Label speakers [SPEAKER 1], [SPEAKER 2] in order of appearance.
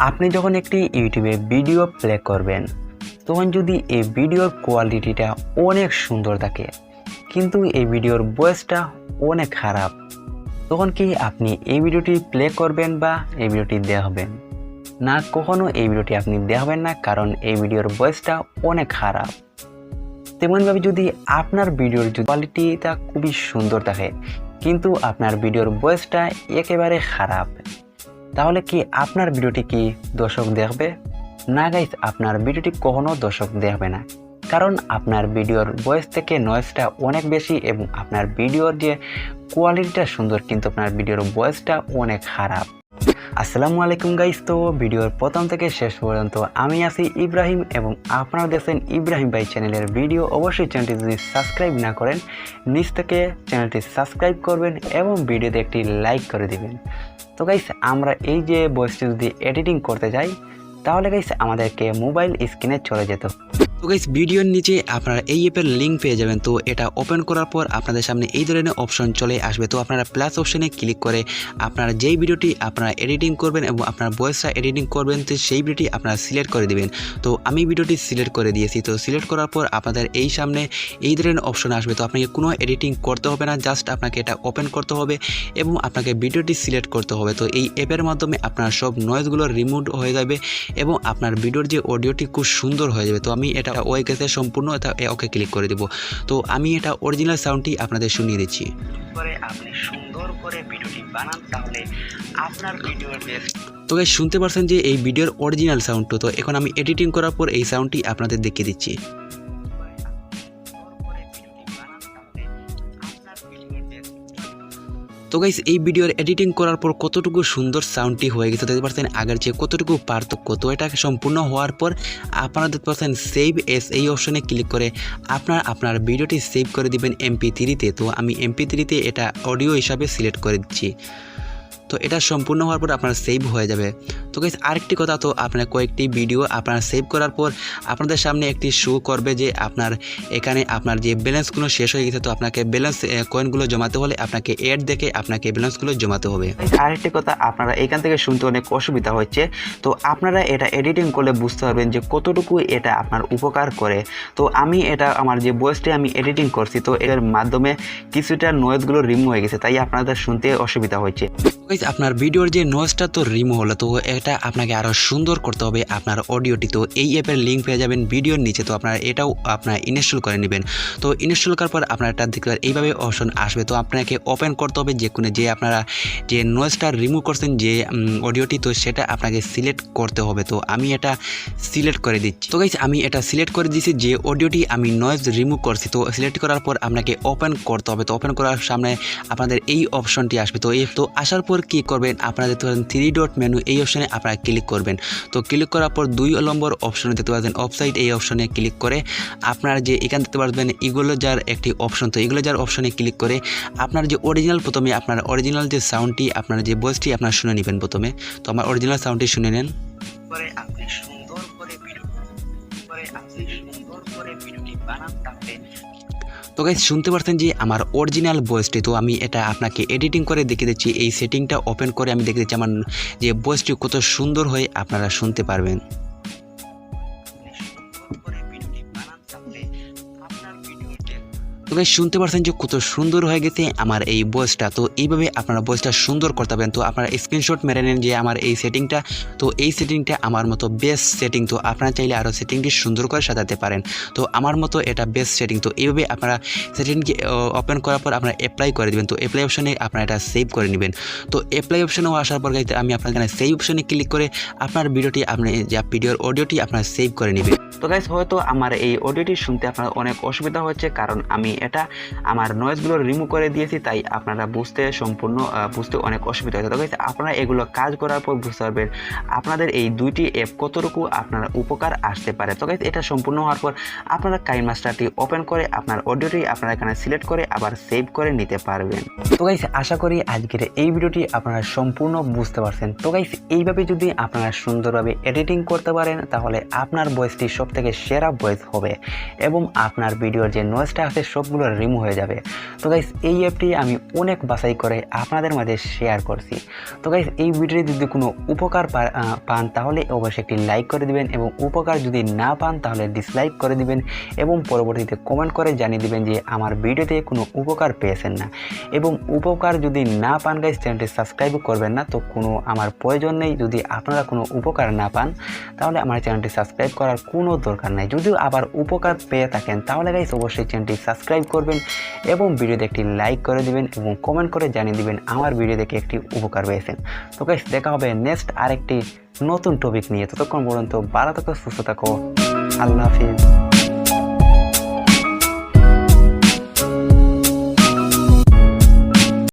[SPEAKER 1] আপনি যখন একটি ইউটিউবে ভিডিও প্লে করবেন তখন যদি এই ভিডিওর কোয়ালিটিটা অনেক সুন্দর থাকে কিন্তু এই ভিডিওর ভয়েসটা অনেক খারাপ, তখন কি আপনি এই ভিডিওটি প্লে করবেন বা এই ভিডিওটি দেখবেন না? কখনো এই ভিডিওটি আপনি দেখবেন না, কারণ এই ভিডিওর ভয়েসটা অনেক খারাপ। তেমনভাবে যদি আপনার ভিডিওর কোয়ালিটিটা খুবই সুন্দর থাকে কিন্তু আপনার ভিডিওর ভয়েসটা একেবারে খারাপ, তাহলে কি আপনার ভিডিওটি কি দর্শক দেখবে? না গাইস, আপনার ভিডিওটি কখনো দর্শক দেখবে না, কারণ আপনার ভিডিওর ভয়েস থেকে নয়েজটা অনেক বেশি এবং আপনার ভিডিওর যে কোয়ালিটিটা সুন্দর কিন্তু আপনার ভিডিওর ভয়েসটা অনেক খারাপ। আসসালামু আলাইকুম গাইস, তো ভিডিওর প্রথম থেকে শেষ পর্যন্ত আমি আছি ইব্রাহিম এবং আপনারা দেখছেন ইব্রাহিম ভাই চ্যানেলের ভিডিও। অবশ্যই চ্যানেলটি যদি সাবস্ক্রাইব না করেন নিচ থেকে চ্যানেলটি সাবস্ক্রাইব করবেন এবং ভিডিওতে একটি লাইক করে দিবেন। তো গাইস, আমরা এই যে ভয়েসটি যদি এডিটিং করতে যাই তাহলে গাইস আমাদেরকে মোবাইল স্ক্রিনে চলে যেত। তো গাইস, ভিডিওর নিচে আপনারা এই অ্যাপের লিঙ্ক পেয়ে যাবেন। তো এটা ওপেন করার পর আপনাদের সামনে এই ধরনের অপশন চলে আসবে। তো আপনারা প্লাস অপশনে ক্লিক করে আপনারা যেই ভিডিওটি আপনারা এডিটিং করবেন এবং আপনার ভয়েসটা এডিটিং করবেন তো সেই ভিডিওটি আপনারা সিলেক্ট করে দিবেন। তো আমি ভিডিওটি সিলেক্ট করে দিয়েছি। তো সিলেক্ট করার পর আপনাদের এই সামনে এই ধরনের অপশন আসবে। তো আপনাকে কোনো এডিটিং করতে হবে না, জাস্ট আপনাকে এটা ওপেন করতে হবে এবং আপনাকে ভিডিওটি সিলেক্ট করতে হবে। তো এই অ্যাপের মাধ্যমে আপনার সব নয়েজগুলো রিমুভ হয়ে যাবে এবং আপনার ভিডিওর যে অডিওটি খুব সুন্দর হয়ে যাবে। তো আমি এটা ওই গেছে সম্পূর্ণ, এটা ওকে ক্লিক করে দেব। তো আমি এটা অরিজিনাল সাউন্ডটি আপনাদের শুনিয়ে দিচ্ছি। পরে আপনি সুন্দর করে ভিডিওটি বানান তাহলে আপনার ভিডিওর তো গাইস শুনতে পারছেন যে এই ভিডিওর অরিজিনাল সাউন্ডটা। তো এখন আমি এডিটিং করার পর এই সাউন্ডটি আপনাদের দেখিয়ে দিচ্ছি। তো গাইস, এই ভিডিওর এডিটিং করার পর কতটুকু সুন্দর সাউন্ডটি হয়ে গেছে দেখতে পাচ্ছেন, আগের চেয়ে কতটুকু পার্থক্য। তো এটা সম্পূর্ণ হওয়ার পর আপনারা দেখতে পাচ্ছেন সেভ এস এই অপশনে ক্লিক করে আপনার ভিডিওটি সেভ করে দিবেন MP3-তে। তো আমি MP3-তে এটা অডিও হিসাবে সিলেক্ট করে দিচ্ছি। তো এটা সম্পূর্ণ হওয়ার পর আপনার সেভ হয়ে যাবে। তো গাইস, আরেকটি কথা, তো আপনার কয়েকটি ভিডিও আপনার সেভ করার পর আপনাদের সামনে একটি শো করবে যে আপনার এখানে আপনার যে ব্যালেন্সগুলো শেষ হয়ে গেছে। তো আপনাকে ব্যালেন্স কয়েনগুলো জমাতে হলে আপনাকে অ্যাড দেখে আপনাকে ব্যালেন্সগুলো জমাতে হবে। আরেকটি কথা, আপনারা এখান থেকে শুনতে অনেক অসুবিধা হচ্ছে, তো আপনারা এটা এডিটিং করলে বুঝতে পারবেন যে কতটুকু এটা আপনার উপকার করে। তো আমি এটা আমার যে ভয়েসটি আমি এডিটিং করছি তো এর মাধ্যমে কিছুটা নয়েজগুলো রিমুভ হয়ে গেছে, তাই আপনাদের শুনতে অসুবিধা হচ্ছে। আপনার ভিডিওর যে নয়েজটা তো রিমুভ হলো, তো এটা আপনাকে আরও সুন্দর করতে হবে আপনার অডিওটি। তো এই অ্যাপের লিঙ্ক পেয়ে যাবেন ভিডিওর নিচে। তো আপনারা এটাও আপনার ইনস্টল করে নেবেন। তো ইনস্টল করার পর আপনারা এটা দেখতে পারেন এইভাবে অপশন আসবে। তো আপনাকে ওপেন করতে হবে যে আপনারা যে নয়েজটা রিমুভ করছেন যে অডিওটি, তো সেটা আপনাকে সিলেক্ট করতে হবে। তো আমি এটা সিলেক্ট করে দিচ্ছি। তো গাইস, আমি এটা সিলেক্ট করে দিয়েছি যে অডিওটি আমি নয়েজ রিমুভ করছি। তো সিলেক্ট করার পর আপনাকে ওপেন করতে হবে। তো ওপেন করার সামনে আপনাদের এই অপশনটি আসবে। তো আসার পর কি করবেন, আপনারা দেখতে পাচ্ছেন 3 ডট মেনু এই অপশনে আপনারা ক্লিক করবেন। তো ক্লিক করার পর 2 নম্বর অপশনে দেখতে পাচ্ছেন অফসাইড এই অপশনে ক্লিক করে আপনারা যে এখান দেখতে পারবেন এগুলো যার একটি অপশন। তো এগুলো যার অপশনে ক্লিক করে আপনার যে অরিজিনাল প্রথমে আপনার অরিজিনাল যে সাউন্ডটি আপনার যে ভয়েসটি আপনারা শুনে নেবেন প্রথমে। তো আমার অরিজিনাল সাউন্ডটি শুনে নেন। পরে আপনি সুন্দর করে ভিডিওটি বানান তাহলে। তো গাইস, শুনতে পারছেন যে আমার অরিজিনাল ভয়েসটি। তো আমি এটা আপনাকে এডিটিং করে দেখিয়ে দিচ্ছি। এই সেটিংটা ওপেন করে আমি দেখে দিচ্ছি আমার যে ভয়েসটি কত সুন্দর হয়ে আপনারা শুনতে পারবেন। তো গাইস, শুনতে পারছেন যে কত সুন্দর হয়ে গেছে আমার এই ভয়েসটা। তো এইভাবে আপনারা ভয়েসটা সুন্দর করতে পারেন। তো আপনারা স্ক্রিনশট মেরে নেন যে আমার এই সেটিংটা। তো এই সেটিংটা আমার মতো বেস্ট সেটিং। তো আপনারা চাইলে আরও সেটিংটি সুন্দর করে সাজাতে পারেন। তো আমার মতো এটা বেস্ট সেটিং। তো এইভাবে আপনারা সেটিংকে ওপেন করার পর আপনারা অ্যাপ্লাই করে দেবেন। তো অ্যাপ্লাই অপশনে আপনারা এটা সেভ করে নেবেন। তো অ্যাপ্লাই অপশনেও আসার পর গাইস আমি আপনার এখানে সেই অপশনে ক্লিক করে আপনার ভিডিওটি আপনি যে ভিডিওর অডিওটি আপনারা সেভ করে নেবেন। তো গাইস, হয়তো আমার এই অডিওটি শুনতে আপনার অনেক অসুবিধা হচ্ছে, কারণ আমি এটা আমার নয়েজগুলো রিমুভ করে দিয়েছি, তাই আপনারা বুঝতে অনেক অসুবিধা হচ্ছে। তো গাইস, আপনারা এগুলো কাজ করার পর বুঝতে পারবেন আপনাদের এই দুইটি অ্যাপ কতটুকু আপনার উপকার আসতে পারে। তো গাইস, এটা সম্পূর্ণ হওয়ার পর আপনারা কাইনমাস্টারটি ওপেন করে আপনার অডিওটি আপনারা এখানে সিলেক্ট করে আবার সেভ করে নিতে পারবেন। তো গাইস, আশা করি আজকের এই ভিডিওটি আপনারা সম্পূর্ণ বুঝতে পারছেন। তো গাইস, এইভাবে যদি আপনারা সুন্দরভাবে এডিটিং করতে পারেন তাহলে আপনার ভয়েসটি সবথেকে সেরা ভয়েস হবে এবং আপনার ভিডিওর যে নয়েজটা আছে সবগুলো রিমুভ হয়ে যাবে। তো গাইস এই অ্যাপটি আমি অনেক বাছাই করে আপনাদের মাঝে শেয়ার করছি। তো গাইস এই ভিডিওটি যদি কোনো উপকার পান তাহলে অবশ্যই একটি লাইক করে দিবেন এবং উপকার যদি না পান তাহলে ডিসলাইক করে দিবেন এবং পরবর্তীতে কমেন্ট করে জানিয়ে দিবেন যে আমার ভিডিওতে কোনো উপকার পেয়েছেন না। এবং উপকার যদি না পান গাইস চ্যানেলটি সাবস্ক্রাইব করবেন না, তো কোনো আমার প্রয়োজন নেই। যদি আপনারা কোনো উপকার না পান তাহলে আমার চ্যানেলটি সাবস্ক্রাইব করার কোনো দরকার নাই। যদিও আবার উপকার পেয়ে থাকেন তাহলে গাইস অবশ্যই চ্যানেলটি সাবস্ক্রাইব করবেন এবং ভিডিওতে একটি লাইক করে দিবেন এবং কমেন্ট করে জানিয়ে দিবেন আমার ভিডিও দেখে একটি উপকার পেয়েছেন। তো গাইস দেখা হবে নেক্সট আরেকটি নতুন টপিক নিয়ে। ততক্ষণ পর্যন্ত ভালো থাকো, সুস্থ থাকো, আল্লাহ হাফিজ।